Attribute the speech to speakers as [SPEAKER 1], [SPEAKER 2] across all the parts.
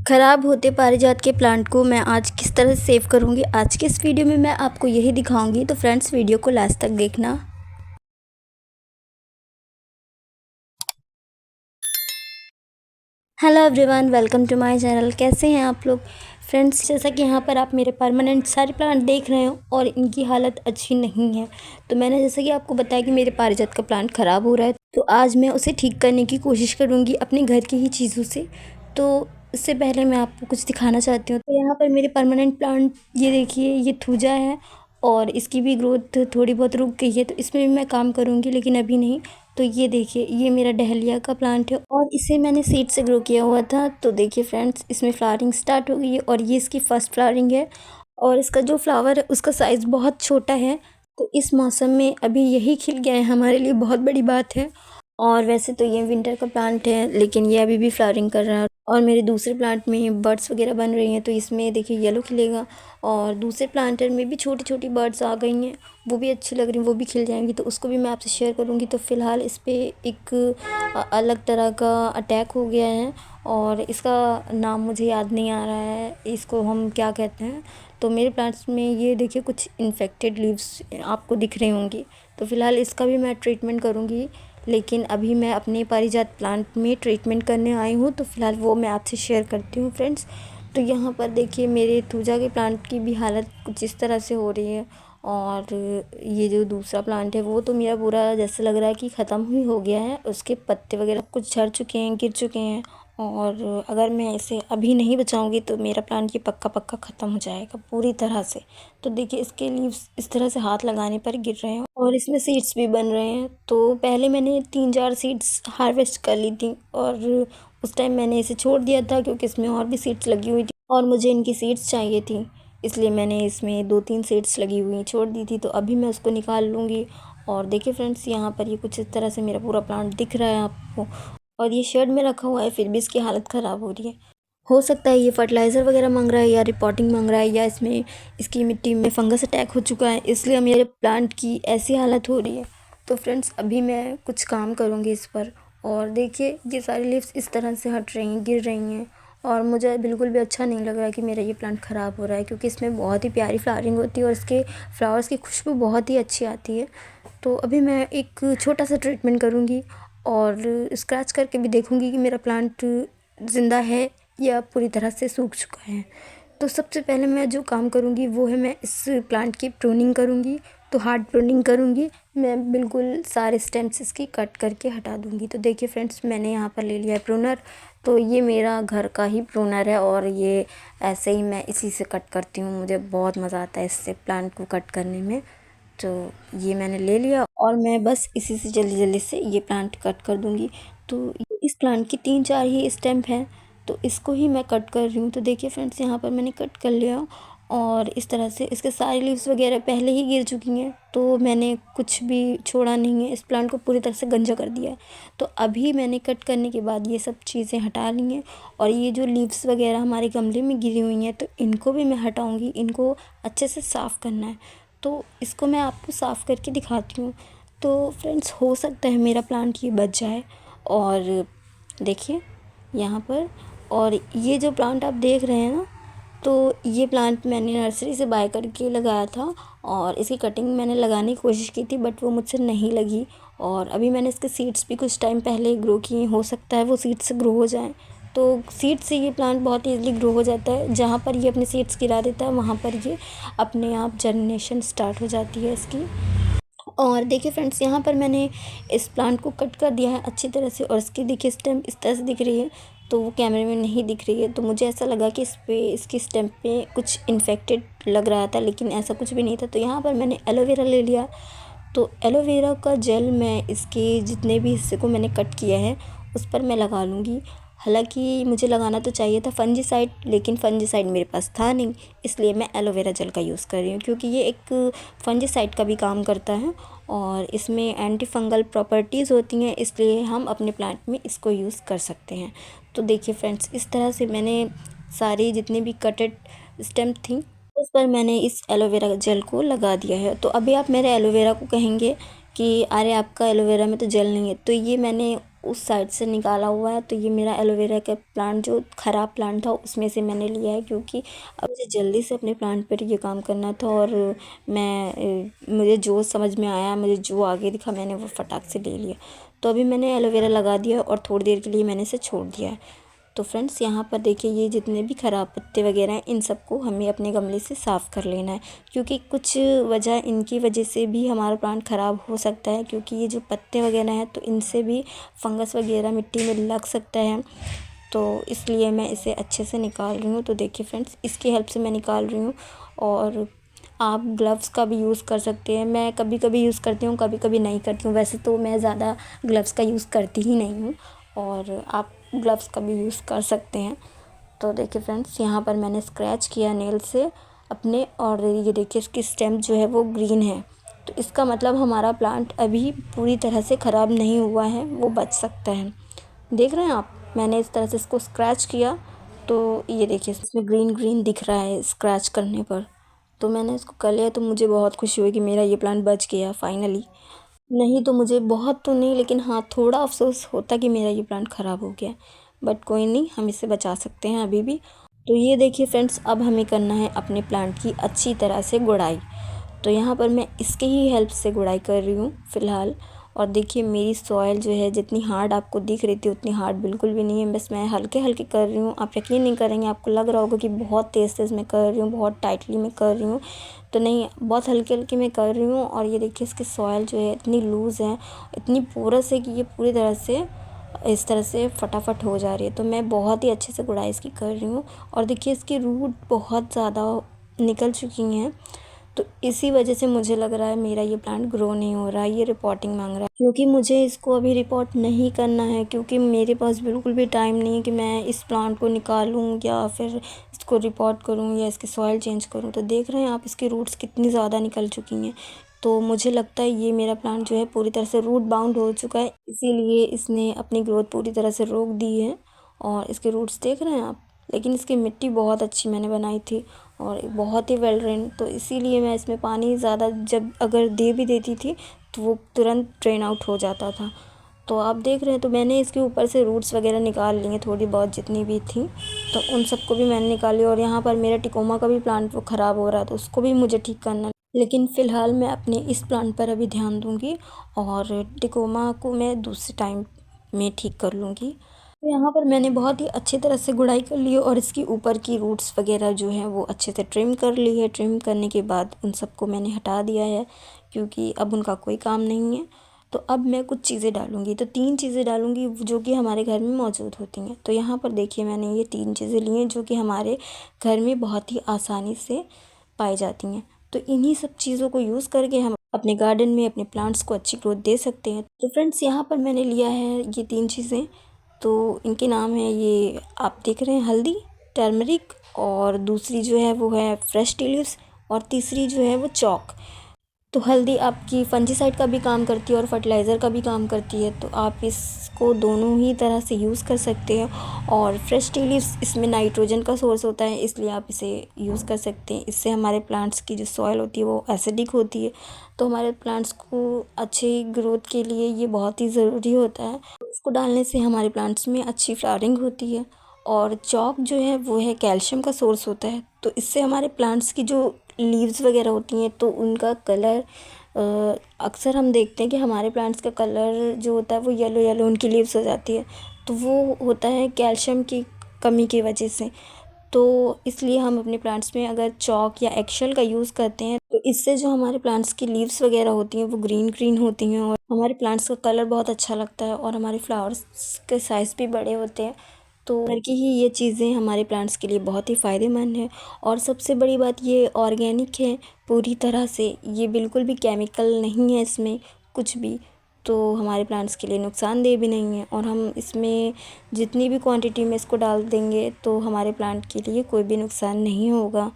[SPEAKER 1] ख़राब होते पारिजात के प्लांट को मैं आज किस तरह से सेव करूँगी, आज के इस वीडियो में मैं आपको यही दिखाऊंगी। तो फ्रेंड्स, वीडियो को लास्ट तक देखना। Hello everyone, welcome to my channel. कैसे हैं आप लोग? फ्रेंड्स, जैसा कि यहाँ पर आप मेरे परमानेंट सारे प्लांट देख रहे हो और इनकी हालत अच्छी नहीं है। तो मैंने जैसा कि आपको बताया कि मेरे पारिजात का प्लांट ख़राब हो रहा है, तो आज मैं उसे ठीक करने की कोशिश करूँगी अपने घर की ही चीज़ों से। तो इससे पहले मैं आपको कुछ दिखाना चाहती हूँ। तो यहाँ पर मेरे परमानेंट प्लांट, ये देखिए, ये थूजा है और इसकी भी ग्रोथ थोड़ी बहुत रुक गई है, तो इसमें भी मैं काम करूँगी, लेकिन अभी नहीं। तो ये देखिए, ये मेरा डहलिया का प्लांट है और इसे मैंने सीड से ग्रो किया हुआ था। तो देखिए फ्रेंड्स, इसमें फ्लावरिंग स्टार्ट हो गई है और ये इसकी फर्स्ट फ्लावरिंग है और इसका जो फ्लावर है उसका साइज़ बहुत छोटा है। तो इस मौसम में अभी यही खिल गया है, हमारे लिए बहुत बड़ी बात है। और वैसे तो ये विंटर का प्लांट है, लेकिन ये अभी भी फ्लावरिंग कर रहा है। और मेरे दूसरे प्लांट में बर्ड्स वगैरह बन रही हैं, तो इसमें देखिए येलो खिलेगा। और दूसरे प्लांटर में भी छोटी छोटी बर्ड्स आ गई हैं, वो भी अच्छी लग रही हैं, वो भी खिल जाएंगी, तो उसको भी मैं आपसे शेयर करूँगी। तो फ़िलहाल इस पर एक अलग तरह का अटैक हो गया है और इसका नाम मुझे याद नहीं आ रहा है, इसको हम क्या कहते हैं। तो मेरे प्लांट्स में ये देखिए कुछ इन्फेक्टेड लीव्स आपको दिख रही होंगी। तो फ़िलहाल इसका भी मैं ट्रीटमेंट करूँगी, लेकिन अभी मैं अपने पारिजात प्लांट में ट्रीटमेंट करने आई हूँ, तो फ़िलहाल वो मैं आपसे शेयर करती हूँ फ्रेंड्स। तो यहाँ पर देखिए, मेरे थूजा के प्लांट की भी हालत कुछ इस तरह से हो रही है। और ये जो दूसरा प्लांट है वो तो मेरा पूरा जैसे लग रहा है कि ख़त्म ही हो गया है, उसके पत्ते वगैरह कुछ झड़ चुके हैं, गिर चुके हैं। और अगर मैं इसे अभी नहीं बचाऊंगी तो मेरा प्लांट ये पक्का पक्का ख़त्म हो जाएगा पूरी तरह से। तो देखिए, इसके लीव्स इस तरह से हाथ लगाने पर गिर रहे हैं और इसमें सीड्स भी बन रहे हैं। तो पहले मैंने 3-4 सीड्स हार्वेस्ट कर ली थी और उस टाइम मैंने इसे छोड़ दिया था, क्योंकि इसमें और भी सीड्स लगी हुई थी और मुझे इनकी सीड्स चाहिए थी, इसलिए मैंने इसमें 2-3 सीड्स लगी हुई छोड़ दी थी। तो अभी मैं उसको निकाल लूँगी। और देखिए फ्रेंड्स, यहाँ पर ये कुछ इस तरह से मेरा पूरा प्लांट दिख रहा है आपको। और ये शेड में रखा हुआ है, फिर भी इसकी हालत ख़राब हो रही है। हो सकता है ये फर्टिलाइज़र वगैरह मांग रहा है या रिपोर्टिंग मांग रहा है, या इसमें इसकी मिट्टी में फंगस अटैक हो चुका है, इसलिए मेरे प्लांट की ऐसी हालत हो रही है। तो फ्रेंड्स, अभी मैं कुछ काम करूँगी इस पर। और देखिए, ये सारी लीव्स इस तरह से हट रही हैं, गिर रही हैं और मुझे बिल्कुल भी अच्छा नहीं लग रहा है कि मेरा ये प्लांट ख़राब हो रहा है, क्योंकि इसमें बहुत ही प्यारी फ्लावरिंग होती है और इसके फ्लावर्स की खुशबू बहुत ही अच्छी आती है। तो अभी मैं एक छोटा सा ट्रीटमेंट करूँगी और स्क्रैच करके भी देखूँगी कि मेरा प्लांट ज़िंदा है या पूरी तरह से सूख चुका है। तो सबसे पहले मैं जो काम करूँगी वो है, मैं इस प्लांट की प्रूनिंग करूँगी। तो हार्ड प्रूनिंग करूँगी, मैं बिल्कुल सारे स्टेम्स इसकी कट करके हटा दूँगी। तो देखिए फ्रेंड्स, मैंने यहाँ पर ले लिया है प्रूनर। तो ये मेरा घर का ही प्रूनर है और ये ऐसे ही मैं इसी से कट करती हूँ, मुझे बहुत मज़ा आता है इससे प्लांट को कट करने में। तो ये मैंने ले लिया और मैं बस इसी से जल्दी जल्दी से ये प्लांट कट कर दूँगी। तो इस प्लांट की 3-4 ही स्टेम हैं, तो इसको ही मैं कट कर रही हूँ। तो देखिए फ्रेंड्स, यहाँ पर मैंने कट कर लिया और इस तरह से इसके सारे लीव्स वगैरह पहले ही गिर चुकी हैं, तो मैंने कुछ भी छोड़ा नहीं है, इस प्लांट को पूरी तरह से गंजा कर दिया है। तो अभी मैंने कट करने के बाद ये सब चीज़ें हटा ली हैं और ये जो लीव्स वगैरह हमारे गमले में गिरी हुई हैं, तो इनको भी मैं हटाऊँगी, इनको अच्छे से साफ़ करना है। तो इसको मैं आपको साफ़ करके दिखाती हूँ। तो फ्रेंड्स, हो सकता है मेरा प्लांट ये बच जाए। और देखिए यहाँ पर, और ये जो प्लांट आप देख रहे हैं ना, तो ये प्लांट मैंने नर्सरी से बाय करके लगाया था और इसकी कटिंग मैंने लगाने की कोशिश की थी, बट वो मुझसे नहीं लगी। और अभी मैंने इसके सीड्स भी कुछ टाइम पहले ग्रो किए, हो सकता है वो सीड्स से ग्रो हो जाएं। तो सीड्स से ये प्लांट बहुत ईज़िली ग्रो हो जाता है, जहाँ पर ये अपने सीड्स गिरा देता है वहाँ पर ये अपने आप जर्मिनेशन स्टार्ट हो जाती है इसकी। और देखिए फ्रेंड्स, यहाँ पर मैंने इस प्लांट को कट कर दिया है अच्छी तरह से और इसकी देखिए स्टेम इस तरह से दिख रही है, तो वो कैमरे में नहीं दिख रही है। तो मुझे ऐसा लगा कि इस पे, इसकी स्टेम पे कुछ इन्फेक्टेड लग रहा था, लेकिन ऐसा कुछ भी नहीं था। तो यहाँ पर मैंने एलोवेरा ले लिया। तो एलोवेरा का जेल मैं इसके जितने भी हिस्से को मैंने कट किया है उस पर मैं लगा लूँगी। हालांकि मुझे लगाना तो चाहिए था फंजीसाइड, लेकिन फंजीसाइड मेरे पास था नहीं, इसलिए मैं एलोवेरा जेल का यूज़ कर रही हूँ, क्योंकि ये एक फंजीसाइड का भी काम करता है और इसमें एंटी फंगल प्रॉपर्टीज़ होती हैं, इसलिए हम अपने प्लांट में इसको यूज़ कर सकते हैं। तो देखिए फ्रेंड्स, इस तरह से मैंने सारी जितनी भी कटेड स्टेम थी उस पर मैंने इस एलोवेरा जेल को लगा दिया है। तो अभी आप मेरे एलोवेरा को कहेंगे कि अरे आपका एलोवेरा में तो जेल नहीं है, तो ये मैंने उस साइड से निकाला हुआ है। तो ये मेरा एलोवेरा का प्लांट जो ख़राब प्लांट था उसमें से मैंने लिया है, क्योंकि अब मुझे जल्दी से अपने प्लांट पर ये काम करना था। और मुझे जो समझ में आया, मुझे जो आगे दिखा, मैंने वो फटाक से ले लिया। तो अभी मैंने एलोवेरा लगा दिया और थोड़ी देर के लिए मैंने इसे छोड़ दिया है। तो फ्रेंड्स यहाँ पर देखिए, ये जितने भी ख़राब पत्ते वगैरह हैं इन सबको हमें अपने गमले से साफ़ कर लेना है, क्योंकि कुछ इनकी वजह से भी हमारा प्लांट ख़राब हो सकता है। क्योंकि ये जो पत्ते वगैरह हैं तो इनसे भी फंगस वगैरह मिट्टी में लग सकता है। तो इसलिए मैं इसे अच्छे से निकाल रही हूँ। तो देखिए फ्रेंड्स, इसकी हेल्प से मैं निकाल रही हूँ। और आप ग्लव्स का भी यूज़ कर सकते हैं। मैं कभी कभी यूज़ करती हूँ, कभी कभी नहीं करती हूँ। वैसे तो मैं ज़्यादा ग्लव्स का यूज़ करती ही नहीं हूँ, और आप ग्लव्स का भी यूज़ कर सकते हैं। तो देखिए फ्रेंड्स, यहाँ पर मैंने स्क्रैच किया नेल से अपने, और ये देखिए इसकी स्टेम जो है वो ग्रीन है। तो इसका मतलब हमारा प्लांट अभी पूरी तरह से ख़राब नहीं हुआ है, वो बच सकता है। देख रहे हैं आप, मैंने इस तरह से इसको स्क्रैच किया तो ये देखिए इसमें ग्रीन ग्रीन दिख रहा है स्क्रैच करने पर। तो मैंने इसको कर लिया, तो मुझे बहुत खुशी हुई कि मेरा ये प्लांट बच गया फाइनली। नहीं तो मुझे बहुत तो नहीं, लेकिन हाँ थोड़ा अफसोस होता कि मेरा ये प्लांट ख़राब हो गया। बट कोई नहीं, हम इसे बचा सकते हैं अभी भी। तो ये देखिए फ्रेंड्स, अब हमें करना है अपने प्लांट की अच्छी तरह से गुड़ाई। तो यहाँ पर मैं इसके ही हेल्प से गुड़ाई कर रही हूँ फ़िलहाल। और देखिए मेरी सॉइल जो है जितनी हार्ड आपको दिख रही थी उतनी हार्ड बिल्कुल भी नहीं है। बस मैं हल्के हल्के कर रही हूँ। आप यकीन नहीं करेंगे, आपको लग रहा होगा कि बहुत तेज़ तेज़ मैं कर रही हूँ, बहुत टाइटली मैं कर रही हूँ। तो नहीं, बहुत हल्के हल्के मैं कर रही हूँ। और ये देखिए इसकी सॉइल जो है इतनी लूज़ है, इतनी पोरस है कि ये पूरी तरह से इस तरह से फटाफट हो जा रही है। तो मैं बहुत ही अच्छे से गुड़ाई इसकी कर रही हूँ। और देखिए इसकी रूट बहुत ज़्यादा निकल चुकी हैं। तो इसी वजह से मुझे लग रहा है मेरा ये प्लांट ग्रो नहीं हो रहा है, ये रिपोर्टिंग मांग रहा है। क्योंकि मुझे इसको अभी रिपोर्ट नहीं करना है, क्योंकि मेरे पास बिल्कुल भी टाइम नहीं है कि मैं इस प्लांट को निकालूं या फिर इसको रिपोर्ट करूं या इसकी सॉइल चेंज करूं। तो देख रहे हैं आप, इसकी रूट्स कितनी ज़्यादा निकल चुकी हैं। तो मुझे लगता है ये मेरा प्लांट जो है पूरी तरह से रूट बाउंड हो चुका है, इसीलिए इसने अपनी ग्रोथ पूरी तरह से रोक दी है। और इसके रूट्स देख रहे हैं आप। लेकिन इसकी मिट्टी बहुत अच्छी मैंने बनाई थी और बहुत ही वेल ड्रेन, तो इसीलिए मैं इसमें पानी ज़्यादा जब अगर दे भी देती थी तो वो तुरंत ड्रेन आउट हो जाता था। तो आप देख रहे हैं, तो मैंने इसके ऊपर से रूट्स वगैरह निकाल लिए थोड़ी बहुत जितनी भी थी, तो उन सबको भी मैंने निकाल लिया। और यहाँ पर मेरा टिकोमा का भी प्लांट वो ख़राब हो रहा था, तो उसको भी मुझे ठीक करना है। लेकिन फ़िलहाल मैं अपने इस प्लांट पर अभी ध्यान दूँगी, और टिकोमा को मैं दूसरे टाइम में ठीक कर लूँगी। तो यहाँ पर मैंने बहुत ही अच्छी तरह से गुड़ाई कर ली और इसकी ऊपर की रूट्स वगैरह जो हैं वो अच्छे से ट्रिम कर ली है। ट्रिम करने के बाद उन सबको मैंने हटा दिया है, क्योंकि अब उनका कोई काम नहीं है। तो अब मैं कुछ चीज़ें डालूँगी, तो 3 चीज़ें डालूँगी जो कि हमारे घर में मौजूद होती हैं। तो यहाँ पर देखिए मैंने ये 3 चीज़ें ली हैं जो कि हमारे घर में बहुत ही आसानी से पाई जाती हैं। तो इन्हीं सब चीज़ों को यूज़ करके हम अपने गार्डन में अपने प्लांट्स को अच्छी ग्रोथ दे सकते हैं। तो फ्रेंड्स, यहाँ पर मैंने लिया है ये 3 चीज़ें। तो इनके नाम है, ये आप देख रहे हैं, हल्दी, टर्मरिक, और दूसरी जो है वो है फ्रेश टी लीव्स, और तीसरी जो है वो चॉक। तो हल्दी आपकी फंजीसाइड का भी काम करती है और फर्टिलाइज़र का भी काम करती है, तो आप इसको दोनों ही तरह से यूज़ कर सकते हैं। और फ्रेश टी लीव्स, इसमें नाइट्रोजन का सोर्स होता है, इसलिए आप इसे यूज़ कर सकते हैं। इससे हमारे प्लांट्स की जो सॉइल होती है वो एसिडिक होती है, तो हमारे प्लांट्स को अच्छी ग्रोथ के लिए ये बहुत ही ज़रूरी होता है। इसको डालने से हमारे प्लांट्स में अच्छी फ्लावरिंग होती है। और चॉक जो है वो है कैल्शियम का सोर्स होता है, तो इससे हमारे प्लांट्स की जो लीव्स वगैरह होती हैं तो उनका कलर, अक्सर हम देखते हैं कि हमारे प्लांट्स का कलर जो होता है वो येलो येलो उनकी लीव्स हो जाती है, तो वो होता है कैल्शियम की कमी की वजह से। तो इसलिए हम अपने प्लांट्स में अगर चॉक या एक्शल का यूज़ करते हैं तो इससे जो हमारे प्लांट्स की लीव्स वगैरह होती हैं वो ग्रीन ग्रीन होती हैं, और हमारे प्लांट्स का कलर बहुत अच्छा लगता है, और हमारे फ्लावर्स के साइज़ भी बड़े होते हैं। तो घर की ही ये चीज़ें हमारे प्लांट्स के लिए बहुत ही फ़ायदेमंद है। और सबसे बड़ी बात, ये ऑर्गेनिक है पूरी तरह से, ये बिल्कुल भी केमिकल नहीं है इसमें कुछ भी, तो हमारे प्लांट्स के लिए नुकसानदेह भी नहीं है। और हम इसमें जितनी भी क्वांटिटी में इसको डाल देंगे तो हमारे प्लांट के लिए कोई भी नुकसान नहीं होगा।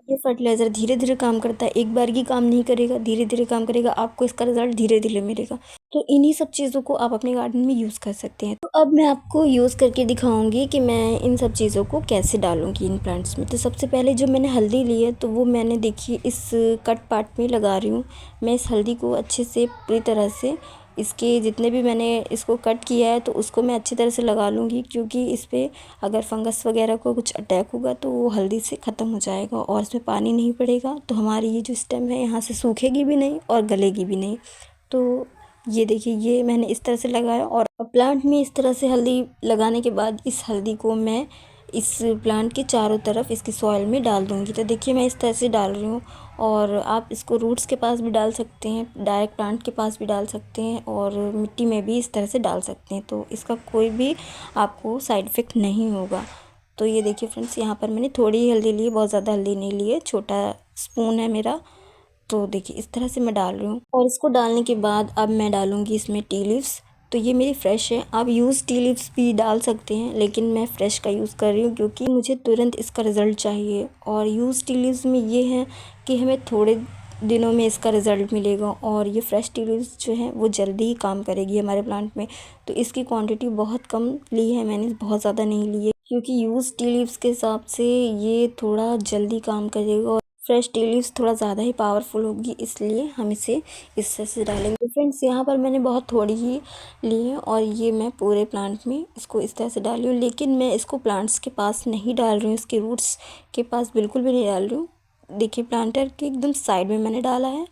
[SPEAKER 1] ये फर्टिलाइज़र धीरे धीरे काम करता है, एक बार की काम नहीं करेगा, धीरे धीरे काम करेगा, आपको इसका रिजल्ट धीरे धीरे मिलेगा। तो इन्हीं सब चीज़ों को आप अपने गार्डन में यूज़ कर सकते हैं। तो अब मैं आपको यूज़ करके दिखाऊंगी कि मैं इन सब चीज़ों को कैसे डालूंगी इन प्लांट्स में। तो सबसे पहले जो मैंने हल्दी ली है तो वो मैंने, देखिए, इस कट पार्ट में लगा रही हूँ। मैं इस हल्दी को अच्छे से पूरी तरह से इसके जितने भी मैंने इसको कट किया है तो उसको मैं अच्छी तरह से लगा लूँगी, क्योंकि इस पर अगर फंगस वगैरह को कुछ अटैक होगा तो वो हल्दी से ख़त्म हो जाएगा और इसमें पानी नहीं पड़ेगा, तो हमारी ये जो स्टेम है यहाँ से सूखेगी भी नहीं और गलेगी भी नहीं। तो ये देखिए, ये मैंने इस तरह से लगाया और प्लांट में इस तरह से हल्दी लगाने के बाद इस हल्दी को मैं इस प्लांट के चारों तरफ इसकी सॉइल में डाल दूँगी। तो देखिए मैं इस तरह से डाल रही हूँ, और आप इसको रूट्स के पास भी डाल सकते हैं, डायरेक्ट प्लांट के पास भी डाल सकते हैं, और मिट्टी में भी इस तरह से डाल सकते हैं, तो इसका कोई भी आपको साइड इफ़ेक्ट नहीं होगा। तो ये देखिए फ्रेंड्स, यहाँ पर मैंने थोड़ी ही हल्दी ली है, बहुत ज़्यादा हल्दी नहीं ली है, छोटा स्पून है मेरा। तो देखिए इस तरह से मैं डाल रही हूँ, और इसको डालने के बाद अब मैं डालूँगी इसमें टी लीव्स। तो ये मेरी फ़्रेश है, आप यूज़ टी लीव्स भी डाल सकते हैं, लेकिन मैं फ़्रेश का यूज़ कर रही हूँ क्योंकि मुझे तुरंत इसका रिज़ल्ट चाहिए। और यूज़ टी लीव्स में ये है कि हमें थोड़े दिनों में इसका रिज़ल्ट मिलेगा, और ये फ़्रेश टी लीव्स जो है वो जल्दी ही काम करेगी हमारे प्लांट में। तो इसकी क्वांटिटी बहुत कम ली है मैंने, बहुत ज़्यादा नहीं ली है, क्योंकि यूज़ टी लीव्स के हिसाब से ये थोड़ा जल्दी काम करेगा और फ्रेश टी लीव्स थोड़ा ज़्यादा ही पावरफुल होगी, इसलिए हम इसे इस तरह से डालेंगे। तो फ्रेंड्स, यहाँ पर मैंने बहुत थोड़ी ही ली है और ये मैं पूरे प्लांट में इसको इस तरह से डाली हूँ, लेकिन मैं इसको प्लांट्स के पास नहीं डाल रही हूँ, इसके रूट्स के पास बिल्कुल भी नहीं डाल रही हूँ। देखिए प्लांटर के एकदम साइड में मैंने डाला है,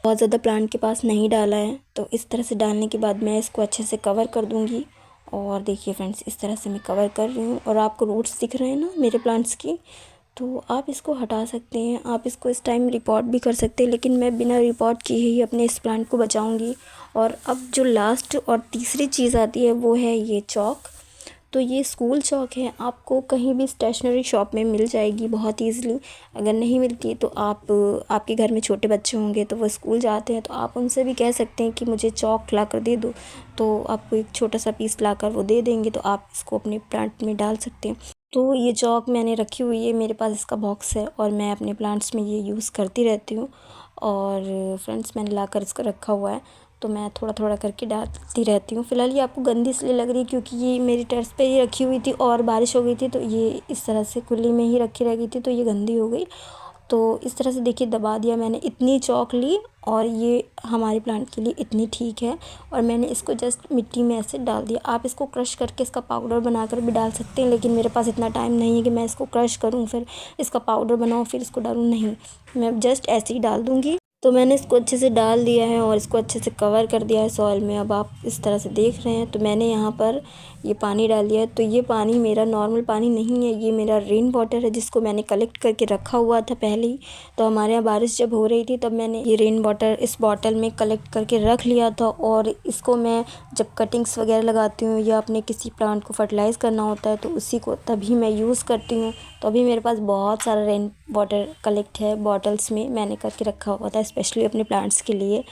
[SPEAKER 1] बहुत ज़्यादा प्लांट के पास नहीं डाला है। तो इस तरह से डालने के बाद मैं इसको अच्छे से कवर कर दूँगी। और देखिए फ्रेंड्स, इस तरह से मैं कवर कर रही हूँ, और आपको रूट्स दिख रहे हैं ना मेरे प्लांट्स की, तो आप इसको हटा सकते हैं, आप इसको इस टाइम रिपोर्ट भी कर सकते हैं, लेकिन मैं बिना रिपोर्ट किए ही अपने इस प्लांट को बचाऊंगी। और अब जो लास्ट और तीसरी चीज़ आती है वो है ये चॉक। तो ये स्कूल चॉक है, आपको कहीं भी स्टेशनरी शॉप में मिल जाएगी बहुत ईज़िली। अगर नहीं मिलती है तो आपके घर में छोटे बच्चे होंगे तो वो स्कूल जाते हैं, तो आप उनसे भी कह सकते हैं कि मुझे चॉक ला कर दे दो, तो आपको एक छोटा सा पीस ला कर वो दे देंगे, तो आप इसको अपने प्लांट में डाल सकते हैं। तो ये चॉक मैंने रखी हुई है, मेरे पास इसका बॉक्स है और मैं अपने प्लांट्स में ये यूज़ करती रहती हूँ। और फ्रेंड्स, मैंने लाकर इसको रखा हुआ है, तो मैं थोड़ा थोड़ा करके डालती रहती हूँ। फ़िलहाल ये आपको गंदी इसलिए लग रही है क्योंकि ये मेरी टेरेस पे ही रखी हुई थी और बारिश हो गई थी, तो ये इस तरह से खुली में ही रखी रह गई थी, तो ये गंदी हो गई। तो इस तरह से देखिए दबा दिया मैंने, इतनी चॉक ली, और ये हमारे प्लांट के लिए इतनी ठीक है। और मैंने इसको जस्ट मिट्टी में ऐसे डाल दिया। आप इसको क्रश करके इसका पाउडर बनाकर भी डाल सकते हैं, लेकिन मेरे पास इतना टाइम नहीं है कि मैं इसको क्रश करूँ, फिर इसका पाउडर बनाऊँ, फिर इसको डालूँ, नहीं, मैं जस्ट ऐसे ही डाल दूँगी। तो मैंने इसको अच्छे से डाल दिया है और इसको अच्छे से कवर कर दिया है सॉइल में। अब आप इस तरह से देख रहे हैं, तो मैंने यहाँ पर ये पानी डाल दिया है। तो ये पानी मेरा नॉर्मल पानी नहीं है, ये मेरा रेन वाटर है, जिसको मैंने कलेक्ट करके रखा हुआ था पहले ही। तो हमारे यहाँ बारिश जब हो रही थी तब मैंने ये रेन वाटर इस बॉटल में कलेक्ट करके रख लिया था, और इसको मैं जब कटिंग्स वगैरह लगाती हूँ या अपने किसी प्लांट को फर्टिलाइज़ करना होता है तो उसी को तभी मैं यूज़ करती हूँ। तो अभी मेरे पास बहुत सारा रेन वाटर कलेक्ट है बॉटल्स में, मैंने करके रखा हुआ था स्पेशली अपने प्लांट्स के लिए।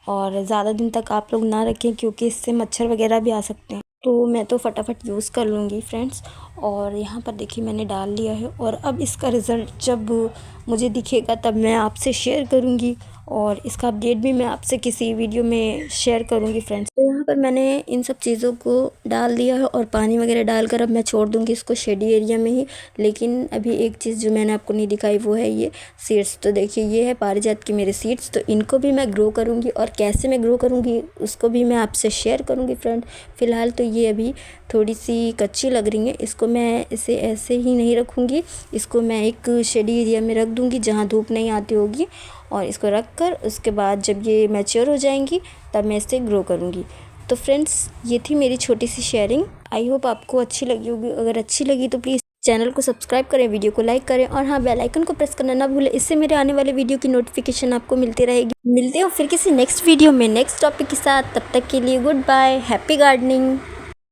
[SPEAKER 1] और ज़्यादा दिन तक आप लोग ना रखें क्योंकि इससे मच्छर वगैरह भी आ सकते हैं, तो मैं तो फटाफट यूज़ कर लूँगी फ्रेंड्स। और यहाँ पर देखिए मैंने डाल लिया है, और अब इसका रिज़ल्ट जब मुझे दिखेगा तब मैं आपसे शेयर करूँगी, और इसका अपडेट भी मैं आपसे किसी वीडियो में शेयर करूँगी फ्रेंड्स। तो यहाँ पर मैंने इन सब चीज़ों को डाल दिया है और पानी वगैरह डालकर अब मैं छोड़ दूँगी इसको शेडी एरिया में ही। लेकिन अभी एक चीज़ जो मैंने आपको नहीं दिखाई वो है ये सीड्स। तो देखिए ये है पारिजात की मेरे सीड्स, तो इनको भी मैं ग्रो करूँगी, और कैसे मैं ग्रो करूँगी उसको भी मैं आपसे शेयर करूँगी फ्रेंड। फ़िलहाल तो ये अभी थोड़ी सी कच्ची लग रही है, इसको मैं इसे ऐसे ही नहीं रखूँगी, इसको मैं एक शेडी एरिया में रख दूँगी जहाँ धूप नहीं आती होगी, और इसको रख कर उसके बाद जब ये मैच्योर हो जाएंगी तब मैं इसे ग्रो करूँगी। तो फ्रेंड्स, ये थी मेरी छोटी सी शेयरिंग, आई होप आपको अच्छी लगी होगी। अगर अच्छी लगी तो प्लीज़ चैनल को सब्सक्राइब करें, वीडियो को लाइक करें, और हाँ, बेल आइकन को प्रेस करना ना भूलें, इससे मेरे आने वाले वीडियो की नोटिफिकेशन आपको मिलती रहेगी। मिलते हो फिर किसी नेक्स्ट वीडियो में नेक्स्ट टॉपिक के साथ, तब तक के लिए गुड बाय, हैप्पी गार्डनिंग।